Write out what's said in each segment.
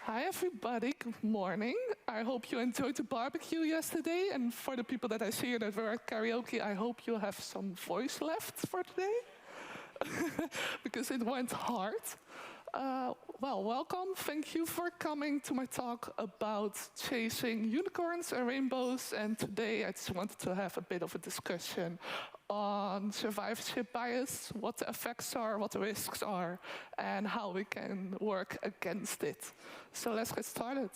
Hi everybody, good morning. I hope you enjoyed the barbecue yesterday, and for the people that I see here that were at karaoke, I hope you have some voice left for today, because it went hard. Well, welcome. Thank you for coming to my talk about chasing unicorns and rainbows, and today I just wanted to have a bit of a discussion on survivorship bias, what the effects are, what the risks are, and how we can work against it. So let's get started.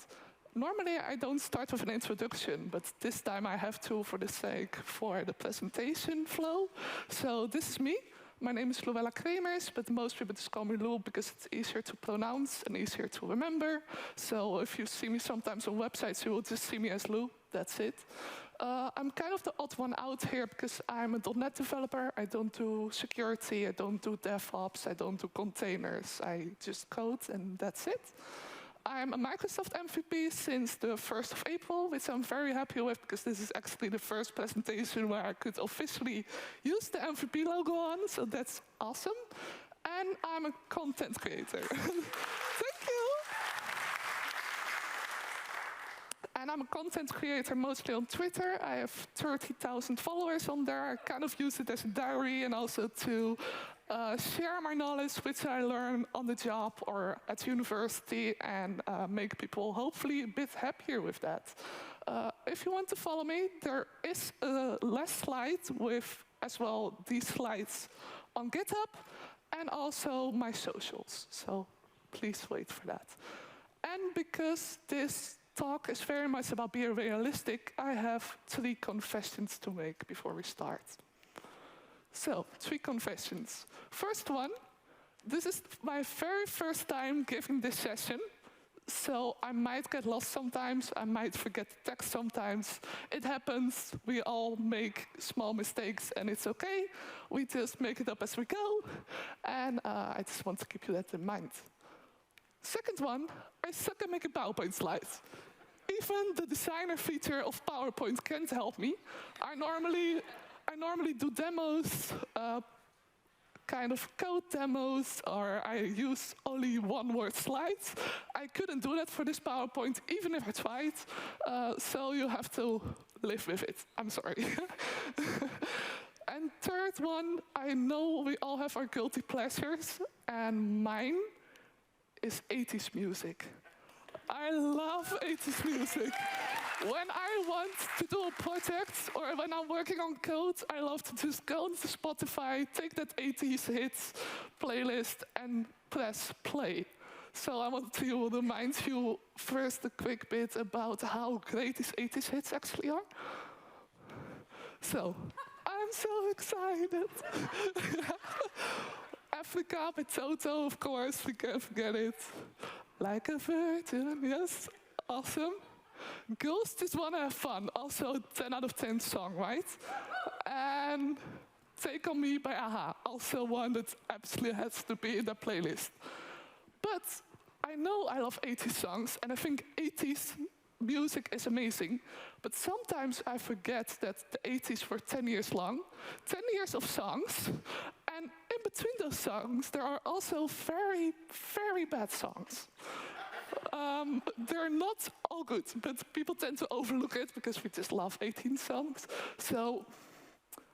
Normally I don't start with an introduction, but this time I have to for the sake for the presentation flow. So this is me. My name is Louëlla Creemers, but most people just call me Lou because it's easier to pronounce and easier to remember. So if you see me sometimes on websites, you will just see me as Lou. That's it. I'm kind of the odd one out here because I'm a .NET developer. I don't do security, I don't do DevOps, I don't do containers. I just code and that's it. I'm a Microsoft MVP since the 1st of April, which I'm very happy with because this is actually the first presentation where I could officially use the MVP logo on, so that's awesome. And I'm a content creator. Thank you. And I'm a content creator mostly on Twitter. I have 30,000 followers on there. I kind of use it as a diary and also to share my knowledge, which I learn on the job or at university, and make people hopefully a bit happier with that. If you want to follow me, there is a last slide with as well these slides on GitHub and also my socials. So please wait for that. And because this talk is very much about being realistic, I have 3 confessions to make before we start. So, 3 confessions. First one, this is my very first time giving this session, so I might get lost sometimes, I might forget the text sometimes. It happens, we all make small mistakes and it's okay. We just make it up as we go, and I just want to keep you that in mind. Second one, I suck at making PowerPoint slides. Even the designer feature of PowerPoint can't help me. I normally do demos, kind of code demos, or I use only one-word slides. I couldn't do that for this PowerPoint, even if I tried. So you have to live with it. I'm sorry. And third one, I know we all have our guilty pleasures, and mine is 80s music. I love 80s music. When I want to do a project or when I'm working on code, I love to just go into Spotify, take that 80s hits playlist and press play. So I want to remind you first a quick bit about how great these 80s hits actually are. So, I'm so excited. Africa by Toto, of course, we can't forget it. Like a virgin, yes, awesome. Girls just want to have fun, also 10 out of 10 song, right? And Take On Me by AHA, also one that absolutely has to be in the playlist. But I know I love 80s songs, and I think 80s music is amazing, but sometimes I forget that the 80s were 10 years long, 10 years of songs, and in between those songs there are also very, very bad songs. They're not all good, but people tend to overlook it because we just love 18 songs, so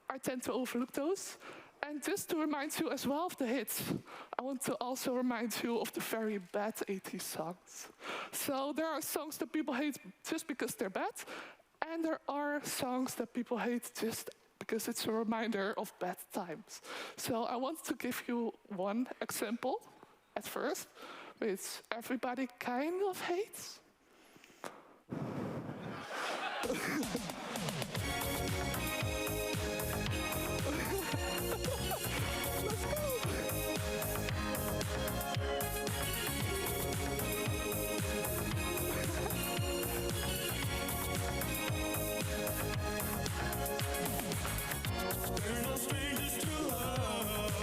I tend to overlook those. And just to remind you as well of the hits, I want to also remind you of the very bad 80s songs. So there are songs that people hate just because they're bad, and there are songs that people hate just because it's a reminder of bad times. So I want to give you one example at first, which everybody kind of hates.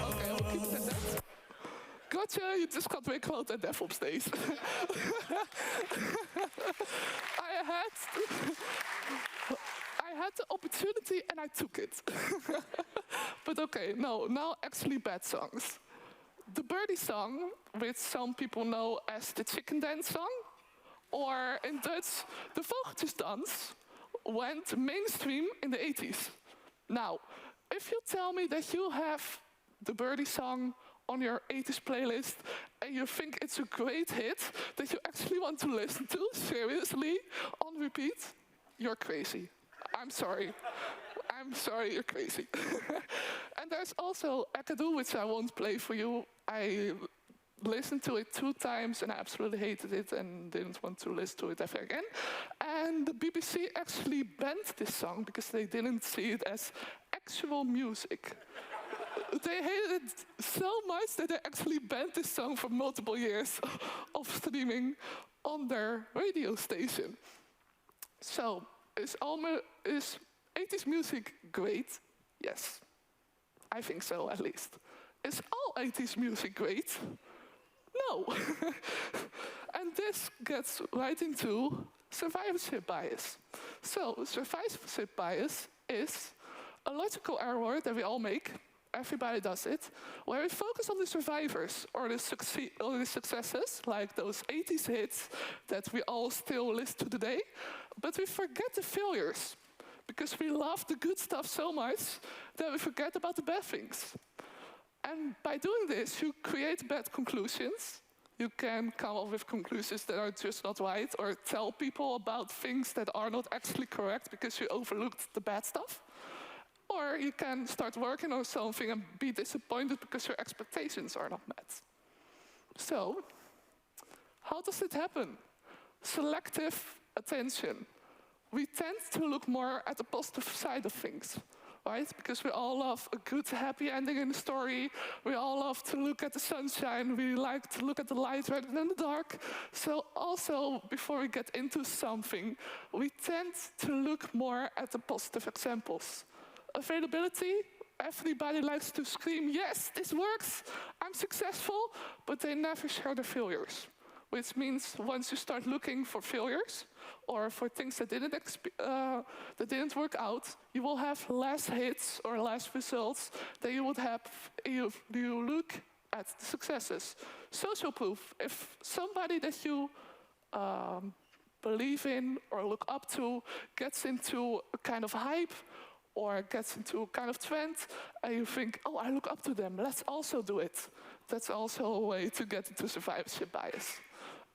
Okay, we'll keep it at that. Gotcha, you just got way quote at DevOps days. I had the opportunity and I took it. But okay, no, now actually bad songs. The Birdie song, which some people know as the chicken dance song, Or in Dutch, the vogeltjesdans went mainstream in the 80s. Now, if you tell me that you have the birdie song on your 80s playlist and you think it's a great hit that you actually want to listen to seriously on repeat, you're crazy. I'm sorry. I'm sorry, you're crazy. And there's also Akadu, which I won't play for you. I listened to it 2 times and I absolutely hated it and didn't want to listen to it ever again. And the BBC actually banned this song because they didn't see it as actual music. They hated it so much that they actually banned this song for multiple years of streaming on their radio station. So, is 80s music great? Yes. I think so, at least. Is all 80s music great? No. And this gets right into survivorship bias. So, survivorship bias is a logical error that we all make. Everybody does it, where we focus on the survivors or the successes, like those 80s hits that we all still listen to today, but we forget the failures because we love the good stuff so much that we forget about the bad things. And by doing this, you create bad conclusions. You can come up with conclusions that are just not right, or tell people about things that are not actually correct because you overlooked the bad stuff. Or you can start working on something and be disappointed because your expectations are not met. So, how does it happen? Selective attention. We tend to look more at the positive side of things, right? Because we all love a good, happy ending in the story. We all love to look at the sunshine. We like to look at the light rather than the dark. So also, before we get into something, we tend to look more at the positive examples. Availability, everybody likes to scream, yes, this works, I'm successful, but they never share their failures. Which means once you start looking for failures or for things that didn't work out, you will have less hits or less results than you would have if you look at the successes. Social proof, if somebody that you believe in or look up to gets into a kind of hype, or gets into a kind of trend, and you think, oh, I look up to them, let's also do it. That's also a way to get into survivorship bias.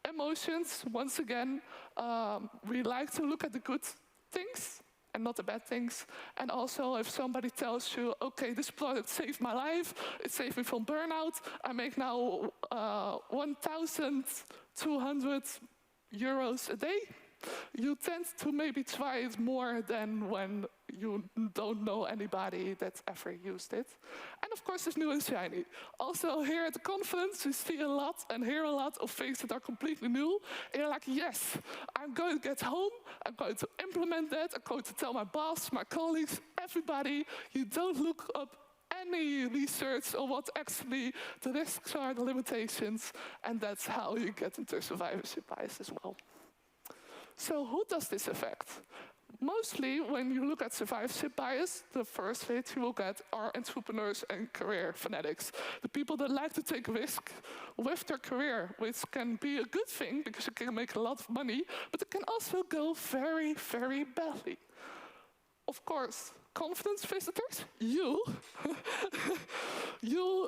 Emotions, once again, we like to look at the good things and not the bad things. And also, if somebody tells you, okay, this product saved my life, it saved me from burnout, I make now 1,200 euros a day, you tend to maybe try it more than when you don't know anybody that's ever used it. And of course, it's new and shiny. Also, here at the conference, we see a lot and hear a lot of things that are completely new. And you're like, yes, I'm going to get home, I'm going to implement that, I'm going to tell my boss, my colleagues, everybody, you don't look up any research on what actually the risks are, the limitations, and that's how you get into survivorship bias as well. So who does this affect? Mostly, when you look at survivorship bias, the first hit you will get are entrepreneurs and career fanatics. The people that like to take risk with their career, which can be a good thing because you can make a lot of money, but it can also go very, very badly. Of course, confidence visitors, you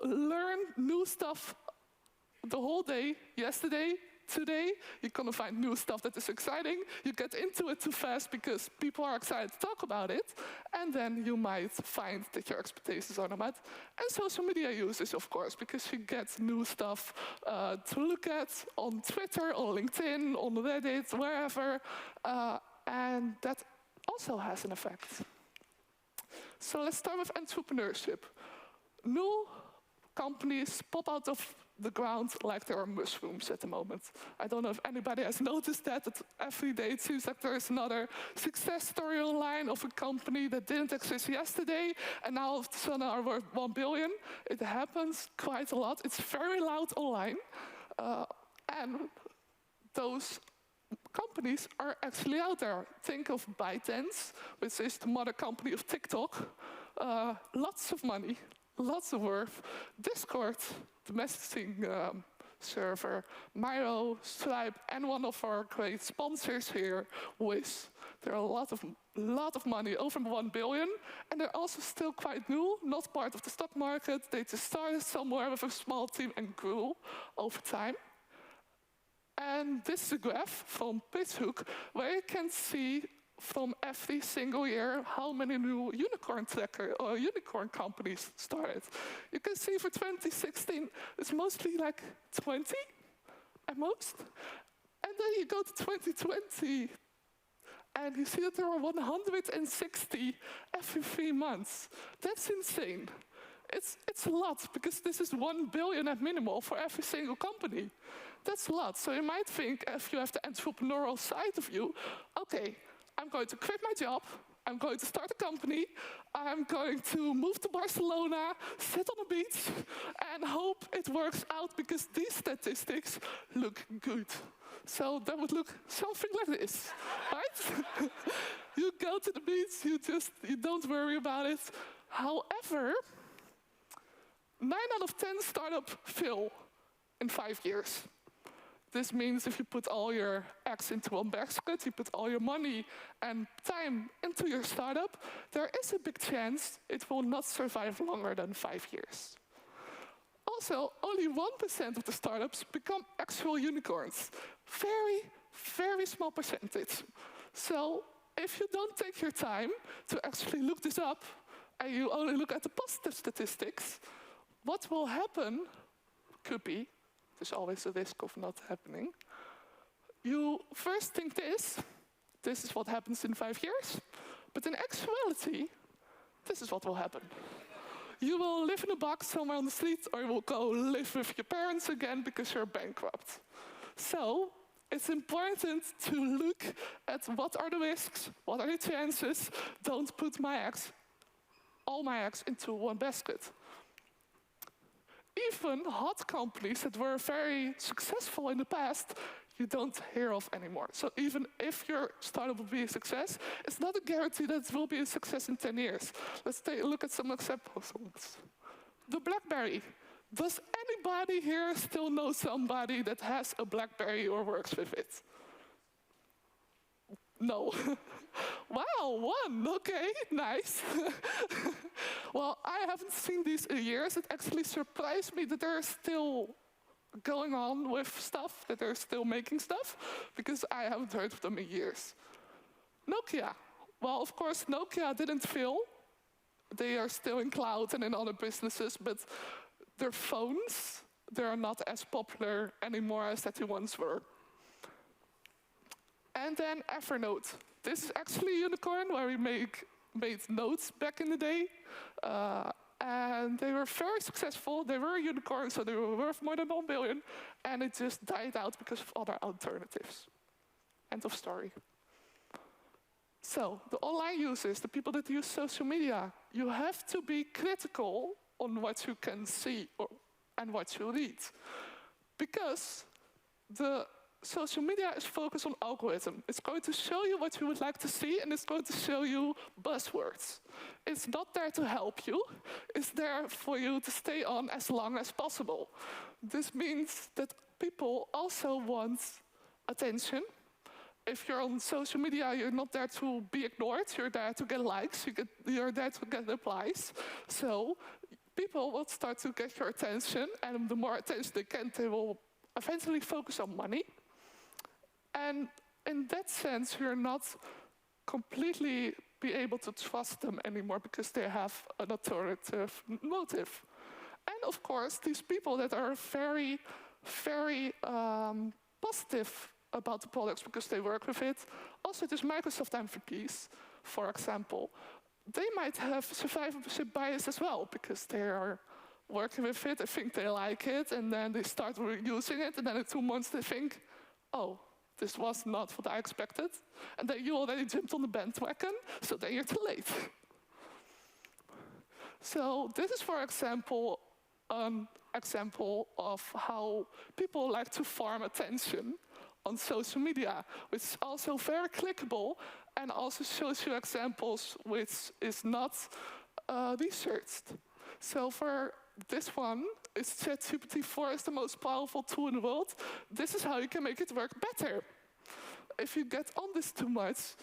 learn new stuff the whole day, yesterday, today, you're going to find new stuff that is exciting. You get into it too fast because people are excited to talk about it. And then you might find that your expectations are not met. And social media usage, of course, because you get new stuff to look at on Twitter, on LinkedIn, on Reddit, wherever. And that also has an effect. So let's start with entrepreneurship. New companies pop out of the ground like there are mushrooms at the moment. I don't know if anybody has noticed that, but every day it seems like there is another success story online of a company that didn't exist yesterday, and now all of a sudden are worth 1 billion. It happens quite a lot. It's very loud online. And those companies are actually out there. Think of ByteDance, which is the mother company of TikTok. Lots of money, lots of worth. Discord, the messaging server, Miro, Stripe, and one of our great sponsors here, Wiz. They're a lot of money, over 1 billion, and they're also still quite new, not part of the stock market. They just started somewhere with a small team and grew over time. And this is a graph from PitchHook where you can see from every single year how many new unicorn companies started. You can see for 2016, it's mostly like 20 at most. And then you go to 2020, and you see that there are 160 every 3 months. That's insane. It's a lot, because this is 1 billion at minimal for every single company. That's a lot. So you might think, if you have the entrepreneurial side of you, okay, I'm going to quit my job, I'm going to start a company, I'm going to move to Barcelona, sit on a beach, and hope it works out because these statistics look good. So that would look something like this, right? You go to the beach, you don't worry about it. However, 9 out of 10 startups fail in 5 years. This means if you put all your eggs into one basket, you put all your money and time into your startup, there is a big chance it will not survive longer than 5 years. Also, only 1% of the startups become actual unicorns. Very, very small percentage. So if you don't take your time to actually look this up, and you only look at the positive statistics, what will happen could be, there's always a risk of not happening. You first think this is what happens in 5 years, but in actuality, this is what will happen. You will live in a box somewhere on the street, or you will go live with your parents again because you're bankrupt. So it's important to look at what are the risks, what are the chances. Don't put all my eggs into one basket. Even hot companies that were very successful in the past, you don't hear of anymore. So even if your startup will be a success, it's not a guarantee that it will be a success in 10 years. Let's take a look at some examples. The BlackBerry. Does anybody here still know somebody that has a BlackBerry or works with it? No. Wow, 1, okay, nice. Well, I haven't seen these in years. It actually surprised me that they're still going on with stuff, that they're still making stuff, because I haven't heard of them in years. Nokia. Well, of course, Nokia didn't fail. They are still in cloud and in other businesses, but their phones, they're not as popular anymore as that they once were. And then Evernote. This is actually a unicorn where we made notes back in the day. And they were very successful. They were a unicorn, so they were worth more than 1 billion. And it just died out because of other alternatives. End of story. So the online users, the people that use social media, you have to be critical on what you can see and what you read. Because the social media is focused on algorithm. It's going to show you what you would like to see, and it's going to show you buzzwords. It's not there to help you. It's there for you to stay on as long as possible. This means that people also want attention. If you're on social media, you're not there to be ignored. You're there to get likes. You're there to get replies. So people will start to get your attention, and the more attention they get, they will eventually focus on money. And in that sense, you're not completely be able to trust them anymore because they have an alternative motive. And of course, these people that are very, very positive about the products because they work with it, also these Microsoft MVPs, for example, they might have survivorship bias as well because they are working with it, they think they like it, and then they start using it, and then in 2 months they think, oh, this was not what I expected. And then you already jumped on the bandwagon, so then you're too late. So this is, for example, an example of how people like to farm attention on social media, which is also very clickable and also shows you examples which is not researched. So for this one is ChatGPT 4 is the most powerful tool in the world. This is how you can make it work better. If you get on this too much,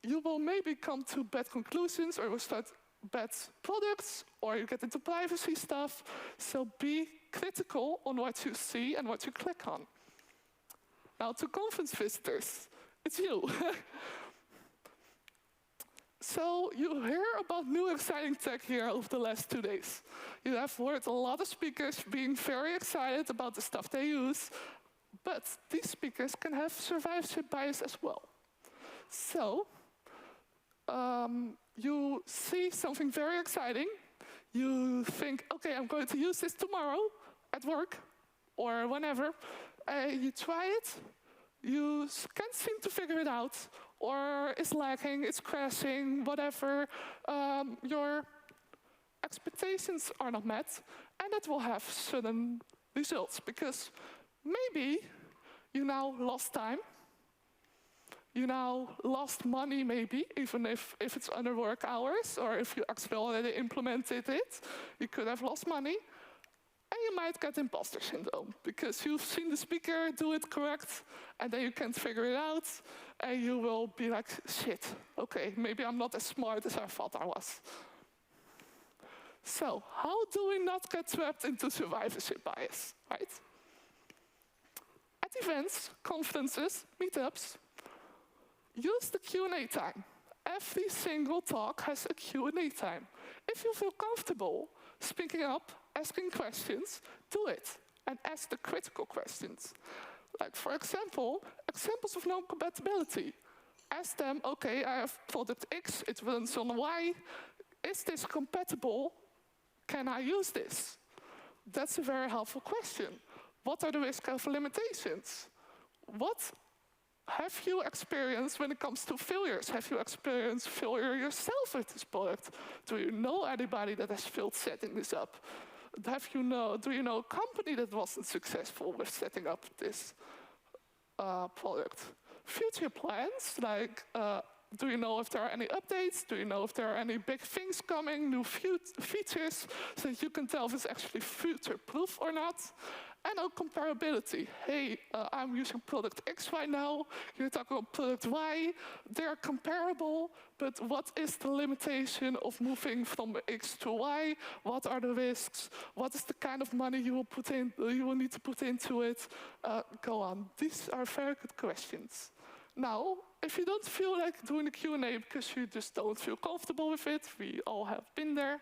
you will maybe come to bad conclusions, or you will start bad products, or you get into privacy stuff. So be critical on what you see and what you click on. Now to conference visitors, it's you. So you hear about new exciting tech here over the last 2 days. You have heard a lot of speakers being very excited about the stuff they use, but these speakers can have survivorship bias as well. So you see something very exciting, you think, okay, I'm going to use this tomorrow at work or whenever. You try it, you can't seem to figure it out, or it's lagging, it's crashing, whatever. Your expectations are not met, and it will have sudden results, because maybe you now lost time, you now lost money maybe, even if it's under work hours, or if you actually already implemented it, you could have lost money. And you might get imposter syndrome, because you've seen the speaker do it correct, and then you can't figure it out, and you will be like, shit, okay, maybe I'm not as smart as I thought I was. So, how do we not get trapped into survivorship bias, right? At events, conferences, meetups, use the Q&A time. Every single talk has a Q&A time. If you feel comfortable speaking up, asking questions, do it, and ask the critical questions. Like, for example, examples of non-compatibility. Ask them, okay, I have product X, it runs on Y. Is this compatible? Can I use this? That's a very helpful question. What are the risks of limitations? What have you experienced when it comes to failures? Have you experienced failure yourself with this product? Do you know anybody that has failed setting this up? Do you know a company that wasn't successful with setting up this product? Future plans, like do you know if there are any updates? Do you know if there are any big things coming, new features, so that you can tell if it's actually future-proof or not? And comparability. Hey, I'm using product X right now, you're talking about product Y. They're comparable, but what is the limitation of moving from X to Y? What are the risks? What is the kind of money you will need to put into it? Go on. These are very good questions. Now, if you don't feel like doing the Q&A because you just don't feel comfortable with it, we all have been there,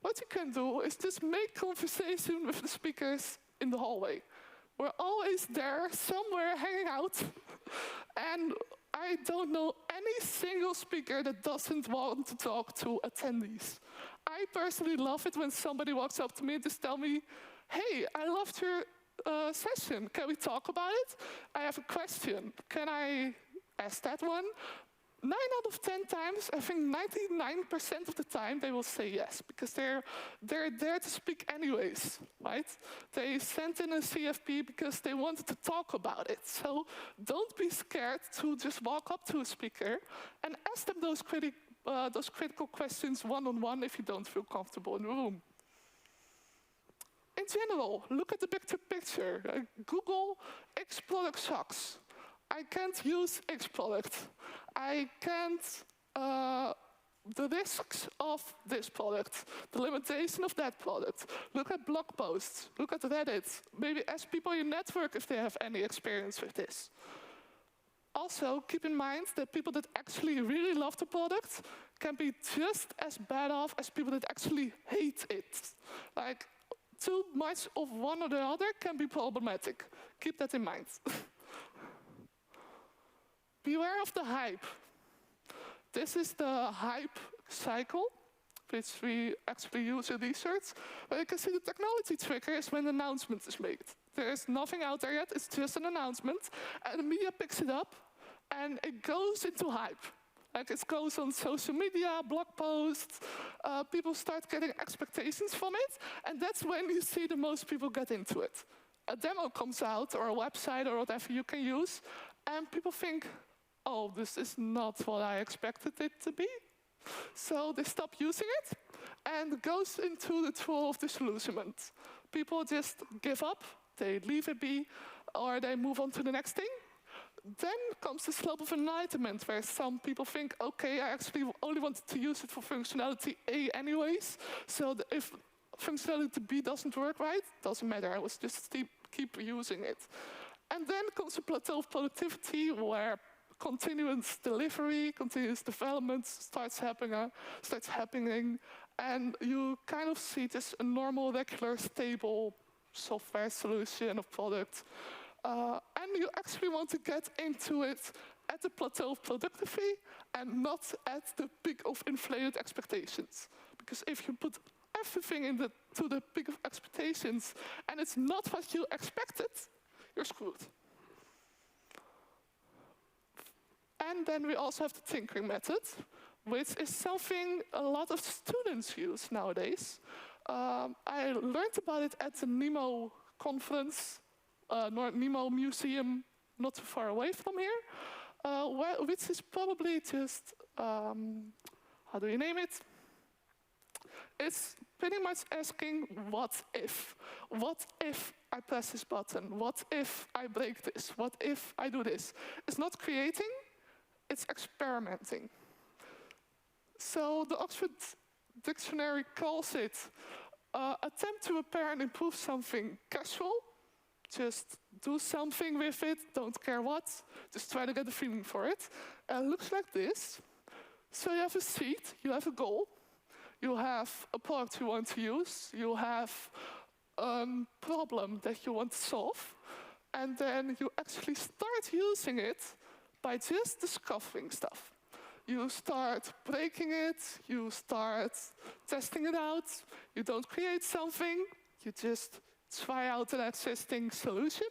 what you can do is just make conversation with the speakers in the hallway. We're always there, somewhere hanging out, and I don't know any single speaker that doesn't want to talk to attendees. I personally love it when somebody walks up to me and just tell me, hey, I loved your session, can we talk about it? I have a question, can I ask that one? 9 out of 10 times, I think 99% of the time, they will say yes, because they're there to speak anyways, right? They sent in a CFP because they wanted to talk about it. So don't be scared to just walk up to a speaker and ask them those critical questions one-on-one if you don't feel comfortable in the room. In general, look at the bigger picture. Google X product sucks. I can't use X product. I can't, the risks of this product, the limitation of that product. Look at blog posts, look at Reddit. Maybe ask people in your network if they have any experience with this. Also, keep in mind that people that actually really love the product can be just as bad off as people that actually hate it. Like, too much of one or the other can be problematic. Keep that in mind. Beware of the hype. This is the hype cycle, which we actually use in research. But you can see the technology trigger is when an announcement is made. There is nothing out there yet, it's just an announcement. And the media picks it up, and it goes into hype. Like, it goes on social media, blog posts, people start getting expectations from it, and that's when you see the most people get into it. A demo comes out, or a website, or whatever you can use, and people think, oh, this is not what I expected it to be. So they stop using it, and goes into the trough of disillusionment. People just give up, they leave it be, or they move on to the next thing. Then comes the slope of enlightenment, where some people think, okay, I actually only wanted to use it for functionality A anyways, so if functionality B doesn't work right, doesn't matter, I will just keep using it. And then comes a plateau of productivity, where continuous delivery, continuous development starts happening, and you kind of see just a normal, regular, stable software solution of product. And you actually want to get into it at the plateau of productivity and not at the peak of inflated expectations. Because if you put everything to the peak of expectations and it's not what you expected, you're screwed. And then we also have the tinkering method, which is something a lot of students use nowadays. I learned about it at the NEMO conference, NEMO museum, not too far away from here, which is probably just, how do you name it? It's pretty much asking, what if? What if I press this button? What if I break this? What if I do this? It's not creating, it's experimenting. So the Oxford Dictionary calls it attempt to repair and improve something casual. Just do something with it, don't care what. Just try to get a feeling for it. And it looks like this. So you have a seed, you have a goal. You have a product you want to use. You have a problem that you want to solve. And then you actually start using it by just discovering stuff. You start breaking it, you start testing it out. You don't create something, you just try out an existing solution.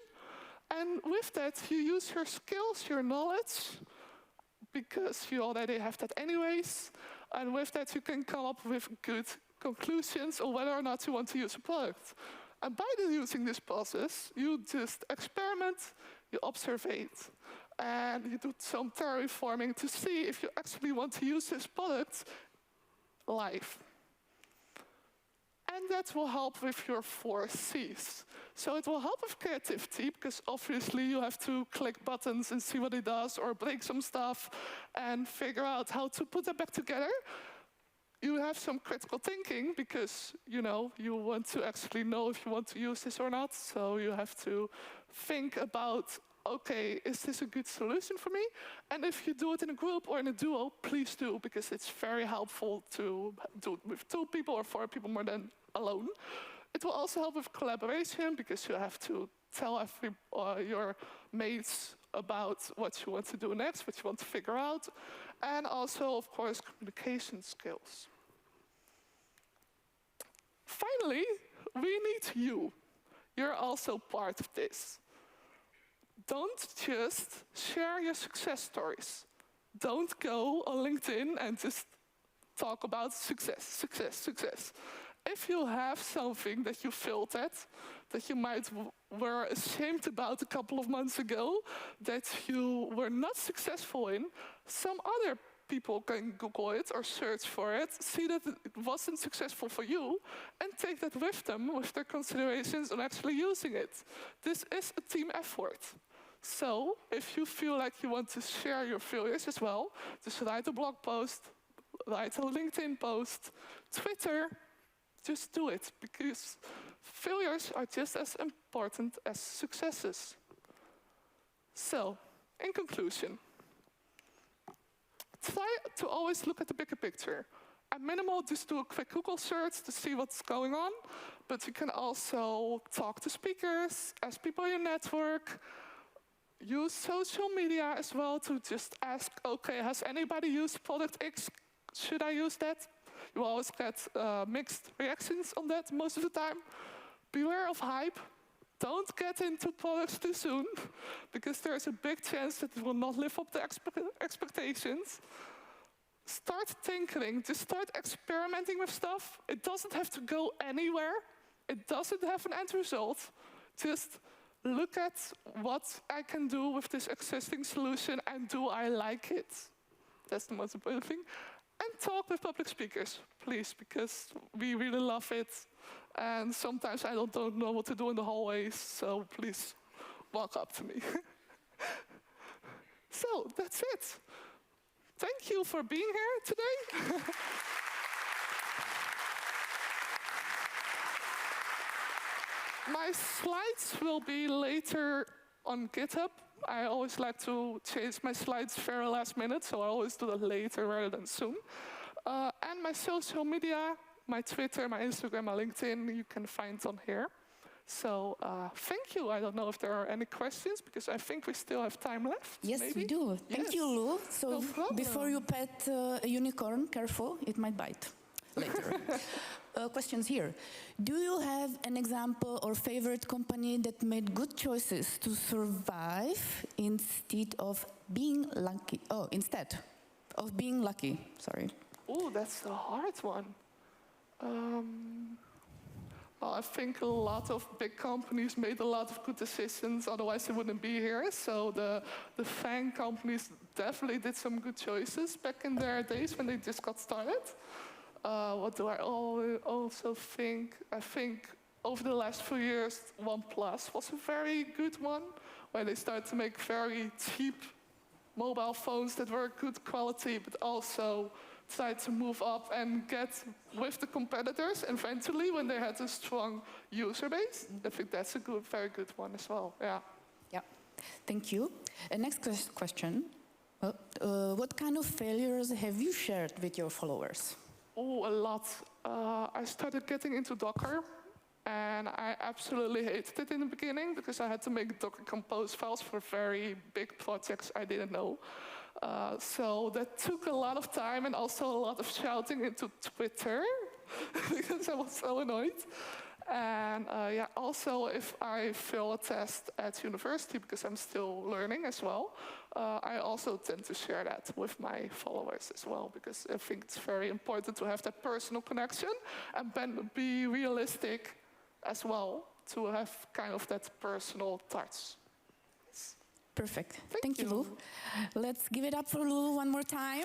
And with that, you use your skills, your knowledge, because you already have that anyways. And with that, you can come up with good conclusions on whether or not you want to use a product. And by using this process, you just experiment, you observe it, and you do some terraforming to see if you actually want to use this product live. And that will help with your 4 C's. So it will help with creativity, because obviously you have to click buttons and see what it does, or break some stuff and figure out how to put it back together. You have some critical thinking, because you want to actually know if you want to use this or not. So you have to think about, okay, is this a good solution for me? And if you do it in a group or in a duo, please do, because it's very helpful to do it with 2 people or 4 people more than alone. It will also help with collaboration, because you have to tell your mates about what you want to do next, what you want to figure out. And also, of course, communication skills. Finally, we need you. You're also part of this. Don't just share your success stories. Don't go on LinkedIn and just talk about success, success, success. If you have something that you failed at, that you were ashamed about a couple of months ago, that you were not successful in, some other people can Google it or search for it, see that it wasn't successful for you, and take that with them, with their considerations on actually using it. This is a team effort. So if you feel like you want to share your failures as well, just write a blog post, write a LinkedIn post, Twitter, just do it, because failures are just as important as successes. So, in conclusion, try to always look at the bigger picture. At minimal, just do a quick Google search to see what's going on, but you can also talk to speakers, ask people in your network, use social media as well to just ask, okay, has anybody used product X? Should I use that? You always get mixed reactions on that most of the time. Beware of hype. Don't get into products too soon, because there's a big chance that it will not live up to expectations. Start tinkering, just start experimenting with stuff. It doesn't have to go anywhere. It doesn't have an end result. Just look at what I can do with this existing solution, and do I like it? That's the most important thing. And talk with public speakers, please, because we really love it. And sometimes I don't know what to do in the hallways, so please walk up to me. So that's it. Thank you for being here today. My slides will be later on GitHub. I always like to change my slides very last minute, so I always do that later rather than soon. And my social media, my Twitter, my Instagram, my LinkedIn, you can find on here. So thank you. I don't know if there are any questions, because I think we still have time left. Yes, maybe? We do. Thank you, Lou. So No before you pet a unicorn, careful, it might bite later. Questions here. Do you have an example or favorite company that made good choices to survive instead of being lucky? Oh, instead of being lucky, sorry. Oh, that's a hard one. Well, I think a lot of big companies made a lot of good decisions, otherwise they wouldn't be here. So the FANG companies definitely did some good choices back in their days when they just got started. What do I also think? I think over the last few years, OnePlus was a very good one, where they started to make very cheap mobile phones that were good quality, but also tried to move up and get with the competitors eventually when they had a strong user base. I think that's a very good one as well. Yeah. Yeah. Thank you. Next question. What kind of failures have you shared with your followers? Oh, a lot. I started getting into Docker, and I absolutely hated it in the beginning because I had to make Docker Compose files for very big projects I didn't know. So that took a lot of time and also a lot of shouting into Twitter because I was so annoyed. And yeah, also if I fail a test at university, because I'm still learning as well, I also tend to share that with my followers as well, because I think it's very important to have that personal connection and then be realistic as well, to have kind of that personal touch. Perfect. Thank you, Lou. Let's give it up for Lou one more time.